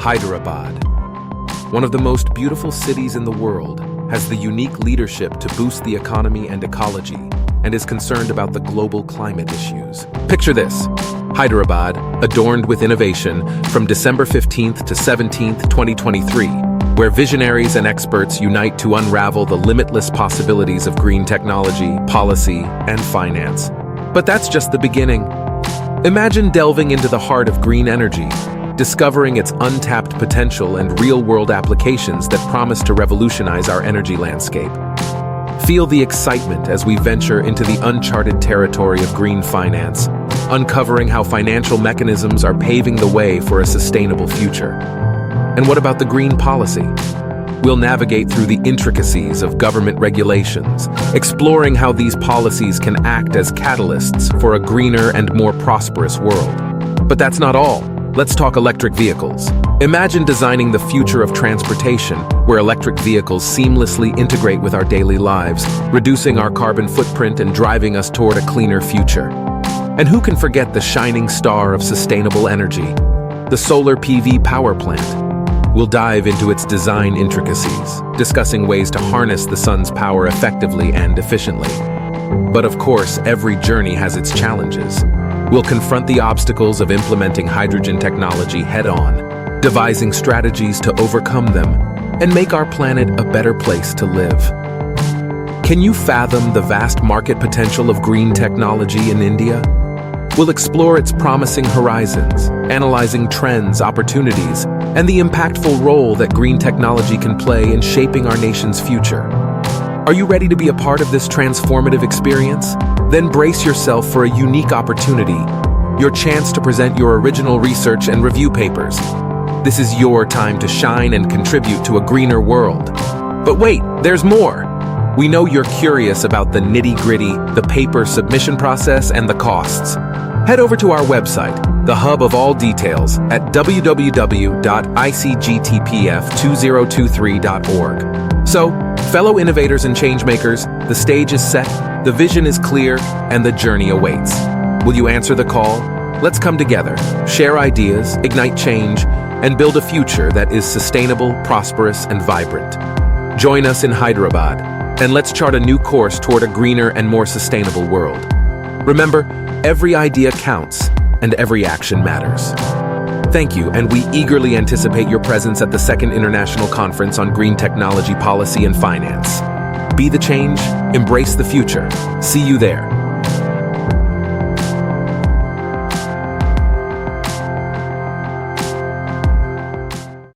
Hyderabad, one of the most beautiful cities in the world, has the unique leadership to boost the economy and ecology, and is concerned about the global climate issues. Picture this: Hyderabad, adorned with innovation, from December 15th to 17th, 2023, where visionaries and experts unite to unravel the limitless possibilities of green technology, policy, and finance. But that's just the beginning. Imagine delving into the heart of green energy, discovering its untapped potential and real-world applications that promise to revolutionize our energy landscape. Feel the excitement as we venture into the uncharted territory of green finance, uncovering how financial mechanisms are paving the way for a sustainable future. And what about the green policy? We'll navigate through the intricacies of government regulations, exploring how these policies can act as catalysts for a greener and more prosperous world. But that's not all. Let's talk electric vehicles. Imagine designing the future of transportation, where electric vehicles seamlessly integrate with our daily lives, reducing our carbon footprint and driving us toward a cleaner future. And who can forget the shining star of sustainable energy, the solar PV power plant? We'll dive into its design intricacies, discussing ways to harness the sun's power effectively and efficiently. But of course, every journey has its challenges. We'll confront the obstacles of implementing hydrogen technology head-on, devising strategies to overcome them, and make our planet a better place to live. Can you fathom the vast market potential of green technology in India? We'll explore its promising horizons, analyzing trends, opportunities, and the impactful role that green technology can play in shaping our nation's future. Are you ready to be a part of this transformative experience? Then brace yourself for a unique opportunity, your chance to present your original research and review papers. This is your time to shine and contribute to a greener world. But wait, there's more. We know you're curious about the nitty-gritty, the paper submission process, and the costs. Head over to our website, the hub of all details, at www.icgtpf2023.org. So, fellow innovators and changemakers, the stage is set, the vision is clear, and the journey awaits. Will you answer the call? Let's come together, share ideas, ignite change, and build a future that is sustainable, prosperous, and vibrant. Join us in Hyderabad, and let's chart a new course toward a greener and more sustainable world. Remember, every idea counts, and every action matters. Thank you, and we eagerly anticipate your presence at the Second International Conference on Green Technology Policy and Finance. Be the change, embrace the future. See you there.